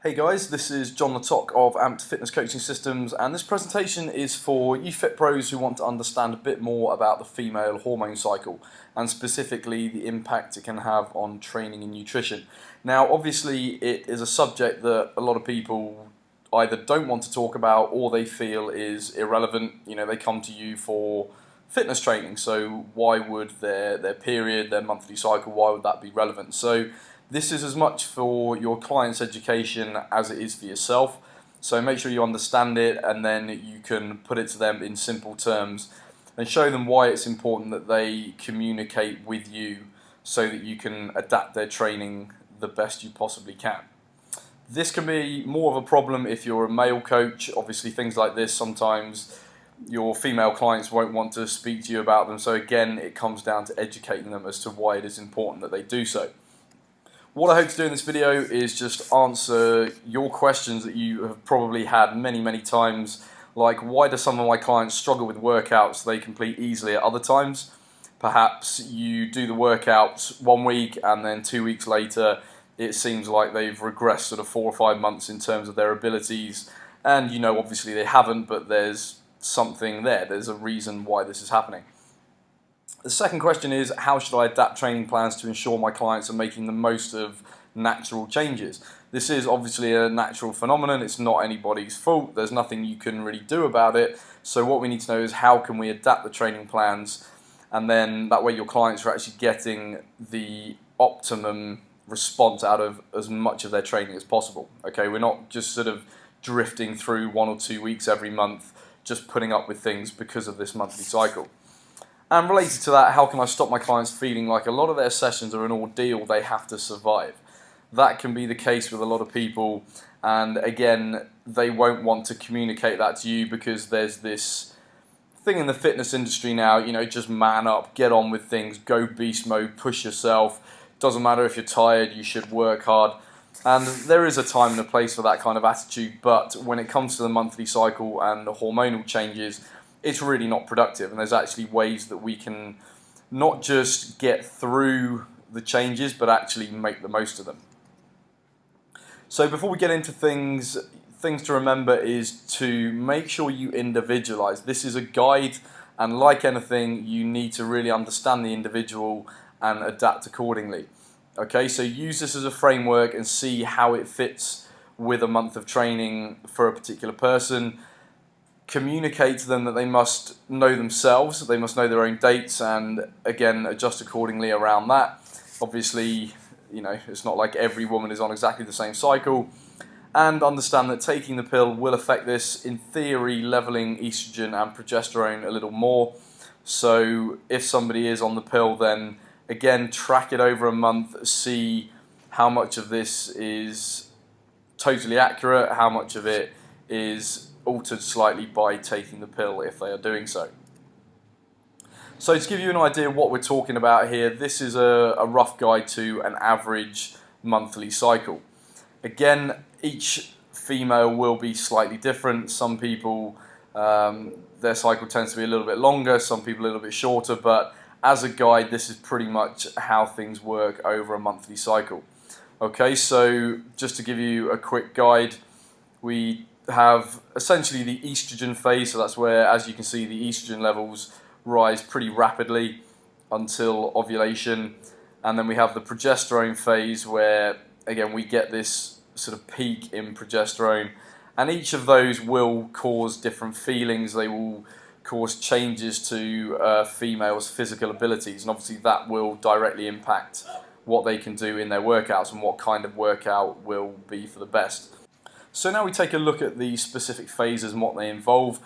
Hey guys, this is John Latok of Amped Fitness Coaching Systems, and this presentation is for you fit pros who want to understand a bit more about the female hormone cycle and specifically the impact it can have on training and nutrition. Now obviously it is a subject that a lot of people either don't want to talk about or they feel is irrelevant. You know, they come to you for fitness training, so why would their period, their monthly cycle, why would that be relevant? So this is as much for your client's education as it is for yourself. So make sure you understand it and then you can put it to them in simple terms and show them why it's important that they communicate with you so that you can adapt their training the best you possibly can. This can be more of a problem if you're a male coach. Obviously things like this sometimes your female clients won't want to speak to you about them. So again, it comes down to educating them as to why it is important that they do so. What I hope to do in this video is just answer your questions that you have probably had many times, like why do some of my clients struggle with workouts they complete easily at other times? Perhaps you do the workouts 1 week and then 2 weeks later it seems like they've regressed sort of 4 or 5 months in terms of their abilities, and you know obviously they haven't, but there's something there, there's a reason why this is happening. The second question is, how should I adapt training plans to ensure my clients are making the most of natural changes? This is obviously a natural phenomenon, it's not anybody's fault, there's nothing you can really do about it. So what we need to know is how can we adapt the training plans, and then that way your clients are actually getting the optimum response out of as much of their training as possible. Okay, we're not just sort of drifting through 1 or 2 weeks every month, just putting up with things because of this monthly cycle. And related to that, how can I stop my clients feeling like a lot of their sessions are an ordeal they have to survive? That can be the case with a lot of people, and again, they won't want to communicate that to you because there's this thing in the fitness industry now, you know, just man up, get on with things, go beast mode, push yourself. Doesn't matter if you're tired, you should work hard. And there is a time and a place for that kind of attitude, but when it comes to the monthly cycle and the hormonal changes, it's really not productive, and there's actually ways that we can not just get through the changes but actually make the most of them. So before we get into things to remember is to make sure you individualize. This is a guide, and like anything you need to really understand the individual and adapt accordingly. Okay, so use this as a framework and see how it fits with a month of training for a particular person. Communicate to them that they must know themselves, they must know their own dates, and again adjust accordingly around that. Obviously, you know, it's not like every woman is on exactly the same cycle, and understand that taking the pill will affect this, in theory leveling estrogen and progesterone a little more. So if somebody is on the pill, then again track it over a month, see how much of this is totally accurate, how much of it is altered slightly by taking the pill if they are doing so. So to give you an idea of what we're talking about here, this is a rough guide to an average monthly cycle. Again, each female will be slightly different. Some people, their cycle tends to be a little bit longer, some people a little bit shorter, but as a guide, this is pretty much how things work over a monthly cycle. Okay, so just to give you a quick guide, we have essentially the estrogen phase, so that's where, as you can see, the estrogen levels rise pretty rapidly until ovulation, and then we have the progesterone phase where again we get this sort of peak in progesterone, and each of those will cause different feelings. They will cause changes to females' physical abilities, and obviously that will directly impact what they can do in their workouts and what kind of workout will be for the best. So now we take a look at the specific phases and what they involve.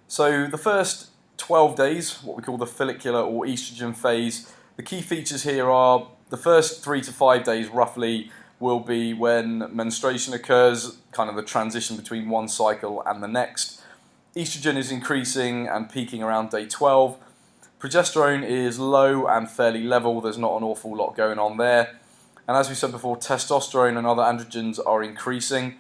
So the first 12 days, what we call the follicular or estrogen phase, the key features here are the first 3 to 5 days roughly will be when menstruation occurs, kind of the transition between one cycle and the next. Estrogen is increasing and peaking around day 12. Progesterone is low and fairly level, there's not an awful lot going on there. And as we said before, testosterone and other androgens are increasing,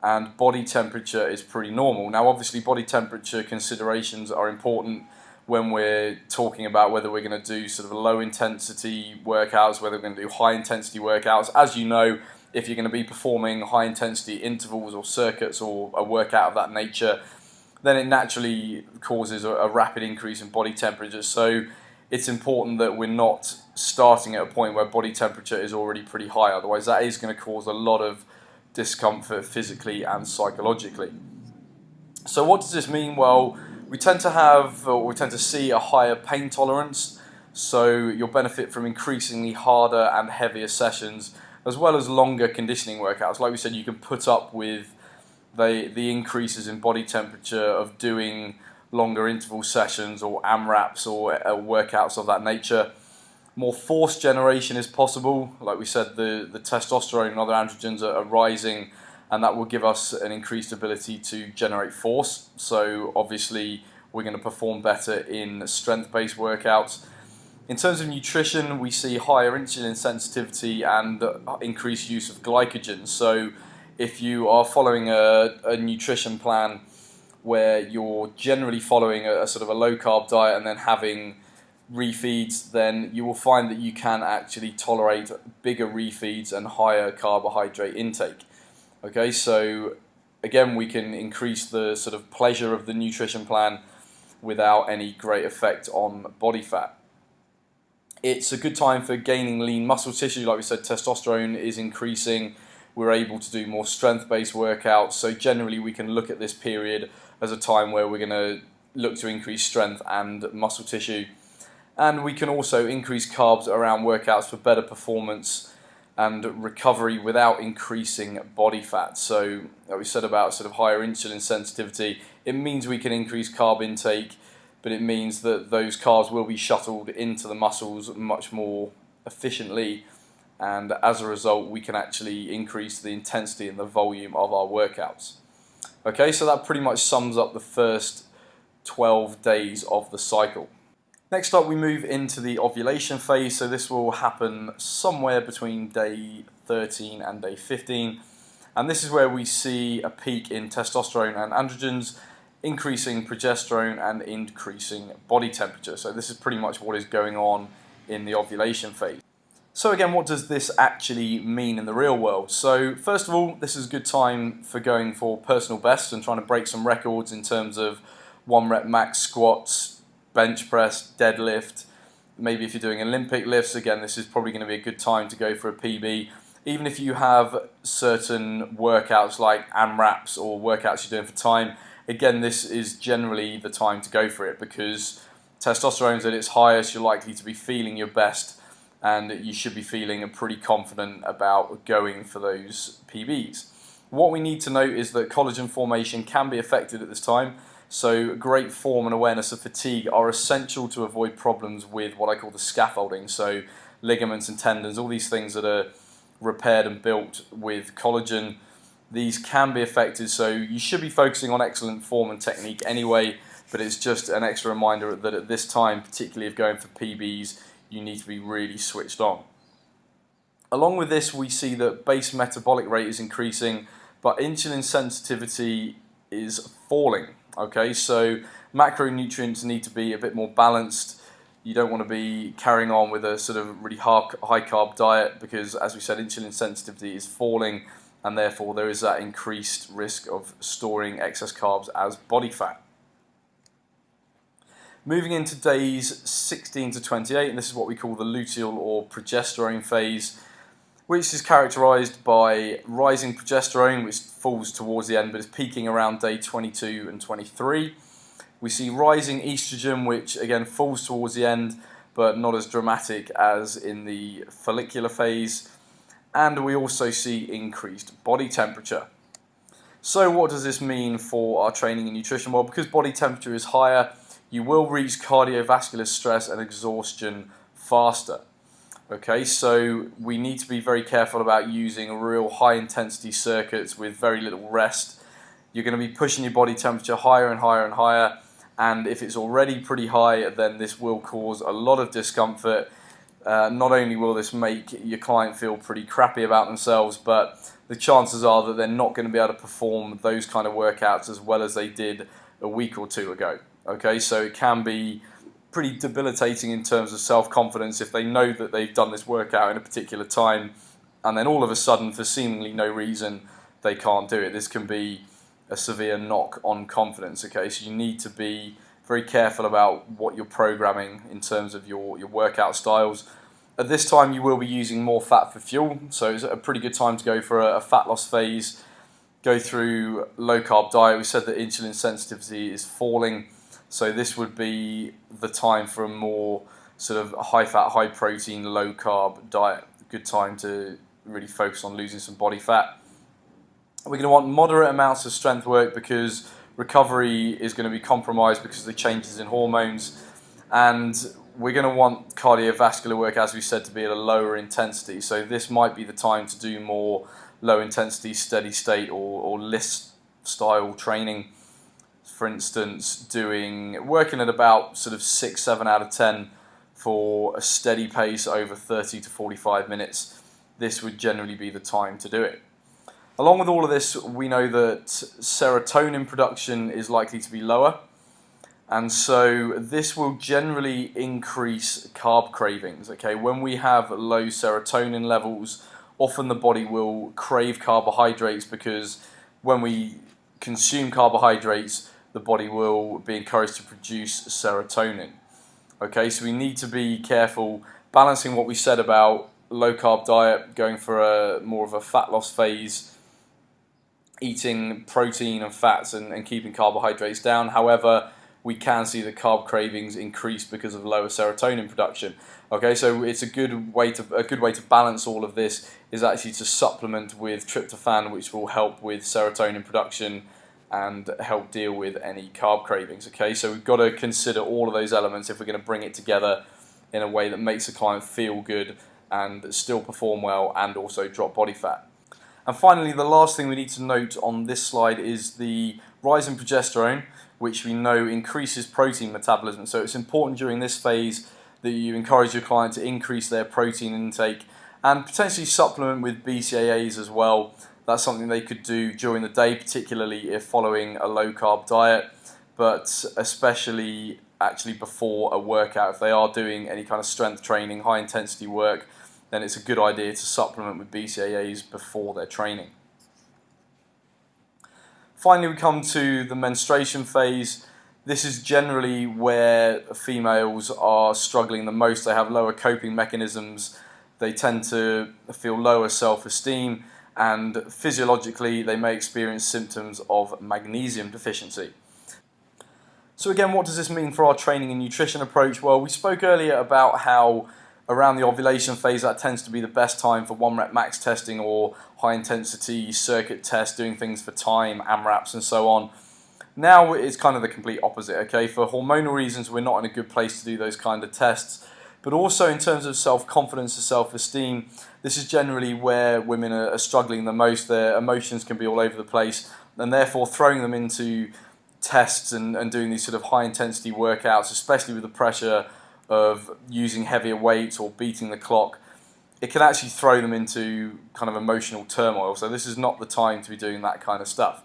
and body temperature is pretty normal. Now obviously body temperature considerations are important when we're talking about whether we're going to do sort of low intensity workouts, whether we're going to do high intensity workouts. As you know, if you're going to be performing high intensity intervals or circuits or a workout of that nature, then it naturally causes a rapid increase in body temperature. So it's important that we're not starting at a point where body temperature is already pretty high, otherwise that is going to cause a lot of discomfort physically and psychologically. So what does this mean? Well, we tend to see a higher pain tolerance, so you'll benefit from increasingly harder and heavier sessions, as well as longer conditioning workouts. Like we said, you can put up with the increases in body temperature of doing longer interval sessions or AMRAPs or workouts of that nature. More force generation is possible. Like we said, the testosterone and other androgens are rising, and that will give us an increased ability to generate force. So obviously we're going to perform better in strength-based workouts. In terms of nutrition, we see higher insulin sensitivity and increased use of glycogen. So if you are following a nutrition plan where you're generally following a sort of a low-carb diet and then having refeeds, then you will find that you can actually tolerate bigger refeeds and higher carbohydrate intake. Okay, so again, we can increase the sort of pleasure of the nutrition plan without any great effect on body fat. It's a good time for gaining lean muscle tissue. Like we said, testosterone is increasing. We're able to do more strength-based workouts. So generally, we can look at this period as a time where we're going to look to increase strength and muscle tissue. And we can also increase carbs around workouts for better performance and recovery without increasing body fat. So, like we said about sort of higher insulin sensitivity, it means we can increase carb intake, but it means that those carbs will be shuttled into the muscles much more efficiently, and as a result we can actually increase the intensity and the volume of our workouts. Okay, so that pretty much sums up the first 12 days of the cycle. Next up, we move into the ovulation phase. So this will happen somewhere between day 13 and day 15. And this is where we see a peak in testosterone and androgens, increasing progesterone and increasing body temperature. So this is pretty much what is going on in the ovulation phase. So again, what does this actually mean in the real world? So first of all, this is a good time for going for personal bests and trying to break some records in terms of 1 rep max squats, bench press, deadlift. Maybe if you're doing Olympic lifts, again, this is probably going to be a good time to go for a PB. Even if you have certain workouts like AMRAPs or workouts you're doing for time, again, this is generally the time to go for it because testosterone is at its highest, you're likely to be feeling your best, and you should be feeling pretty confident about going for those PBs. What we need to note is that collagen formation can be affected at this time. So great form and awareness of fatigue are essential to avoid problems with what I call the scaffolding, so ligaments and tendons, all these things that are repaired and built with collagen. These can be affected, so you should be focusing on excellent form and technique anyway, but it's just an extra reminder that at this time, particularly if going for PBs, you need to be really switched on. Along with this, we see that base metabolic rate is increasing, but insulin sensitivity is falling. Okay, so macronutrients need to be a bit more balanced. You don't want to be carrying on with a sort of really high carb diet because, as we said, insulin sensitivity is falling, and therefore there is that increased risk of storing excess carbs as body fat. Moving into days 16 to 28, and this is what we call the luteal or progesterone phase, which is characterized by rising progesterone, which falls towards the end but is peaking around day 22 and 23. We see rising estrogen, which again falls towards the end but not as dramatic as in the follicular phase. And we also see increased body temperature. So what does this mean for our training and nutrition? Well, because body temperature is higher, you will reach cardiovascular stress and exhaustion faster. Okay, so we need to be very careful about using real high intensity circuits with very little rest. You're going to be pushing your body temperature higher and higher and higher, and if it's already pretty high, then this will cause a lot of discomfort. Not only will this make your client feel pretty crappy about themselves, but the chances are that they're not going to be able to perform those kind of workouts as well as they did a week or two ago. Okay, so it can be pretty debilitating in terms of self-confidence if they know that they've done this workout in a particular time and then all of a sudden, for seemingly no reason, they can't do it. This can be a severe knock on confidence, okay? So you need to be very careful about what you're programming in terms of your workout styles. At this time, you will be using more fat for fuel, so it's a pretty good time to go for a fat loss phase, go through low carb diet. We said that insulin sensitivity is falling, so this would be the time for a more sort of high fat, high protein, low carb diet. Good time to really focus on losing some body fat. We're going to want moderate amounts of strength work because recovery is going to be compromised because of the changes in hormones, and we're going to want cardiovascular work, as we said, to be at a lower intensity. So this might be the time to do more low intensity, steady state or list style training. For instance, working at about sort of 6, 7 out of 10 for a steady pace over 30 to 45 minutes. This would generally be the time to do it. Along with all of this, we know that serotonin production is likely to be lower, and so this will generally increase carb cravings. Okay, when we have low serotonin levels, often the body will crave carbohydrates because when we consume carbohydrates, the body will be encouraged to produce serotonin. Okay, so we need to be careful balancing what we said about low carb diet, going for a more of a fat loss phase, eating protein and fats and keeping carbohydrates down. However, we can see that carb cravings increase because of lower serotonin production. Okay, so it's a good way to balance all of this is actually to supplement with tryptophan, which will help with serotonin production and help deal with any carb cravings. Okay, so we've got to consider all of those elements if we're going to bring it together in a way that makes the client feel good and still perform well and also drop body fat. And finally, the last thing we need to note on this slide is the rise in progesterone, which we know increases protein metabolism. So it's important during this phase that you encourage your client to increase their protein intake and potentially supplement with BCAAs as well. That's something they could do during the day, particularly if following a low carb diet, but especially actually before a workout. If they are doing any kind of strength training, high intensity work, then it's a good idea to supplement with BCAAs before their training. Finally, we come to the menstruation phase. This is generally where females are struggling the most. They have lower coping mechanisms, they tend to feel lower self-esteem, and physiologically they may experience symptoms of magnesium deficiency. So again, what does this mean for our training and nutrition approach? Well, we spoke earlier about how around the ovulation phase, that tends to be the best time for 1 rep max testing or high intensity circuit tests, doing things for time, AMRAPs and so on. Now it's kind of the complete opposite, okay? For hormonal reasons, we're not in a good place to do those kind of tests. But also in terms of self-confidence and self-esteem, this is generally where women are struggling the most. Their emotions can be all over the place, and therefore throwing them into tests and doing these sort of high intensity workouts, especially with the pressure of using heavier weights or beating the clock, it can actually throw them into kind of emotional turmoil. So this is not the time to be doing that kind of stuff.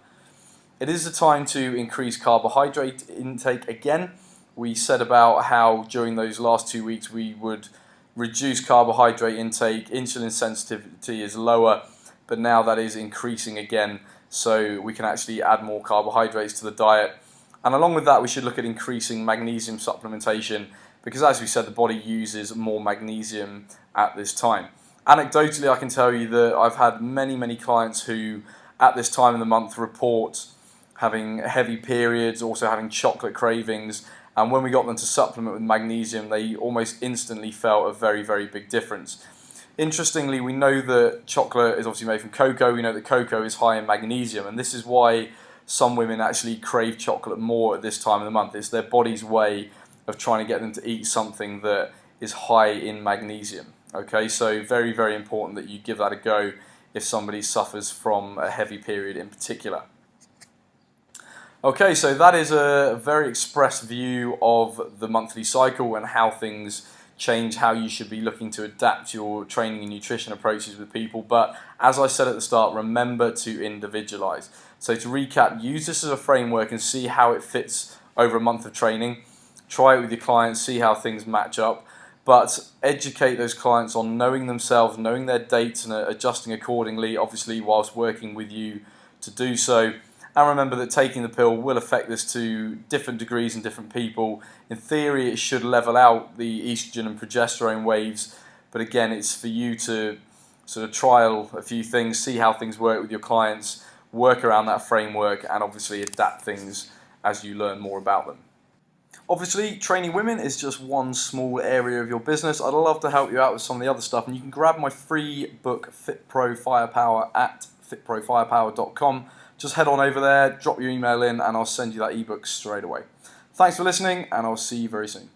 It is the time to increase carbohydrate intake again. We said about how during those last 2 weeks we would reduce carbohydrate intake, insulin sensitivity is lower, but now that is increasing again, so we can actually add more carbohydrates to the diet. And along with that, we should look at increasing magnesium supplementation, because as we said, the body uses more magnesium at this time. Anecdotally, I can tell you that I've had many clients who at this time of the month report having heavy periods, also having chocolate cravings, and when we got them to supplement with magnesium, they almost instantly felt a very big difference. Interestingly, we know that chocolate is obviously made from cocoa. We know that cocoa is high in magnesium, and this is why some women actually crave chocolate more at this time of the month. It's their body's way of trying to get them to eat something that is high in magnesium. Okay, so very important that you give that a go if somebody suffers from a heavy period in particular. Okay, so that is a very express view of the monthly cycle and how things change, how you should be looking to adapt your training and nutrition approaches with people. But as I said at the start, remember to individualize. So to recap, use this as a framework and see how it fits over a month of training. Try it with your clients, see how things match up. but educate those clients on knowing themselves, knowing their dates, and adjusting accordingly, obviously whilst working with you to do so. And remember that taking the pill will affect this to different degrees in different people. In theory, it should level out the estrogen and progesterone waves, but again, it's for you to sort of trial a few things, see how things work with your clients, work around that framework, and obviously adapt things as you learn more about them. Obviously, training women is just one small area of your business. I'd love to help you out with some of the other stuff, and you can grab my free book, Fit Pro Firepower, at fitprofirepower.com. Just head on over there, drop your email in, and I'll send you that ebook straight away. Thanks for listening, and I'll see you very soon.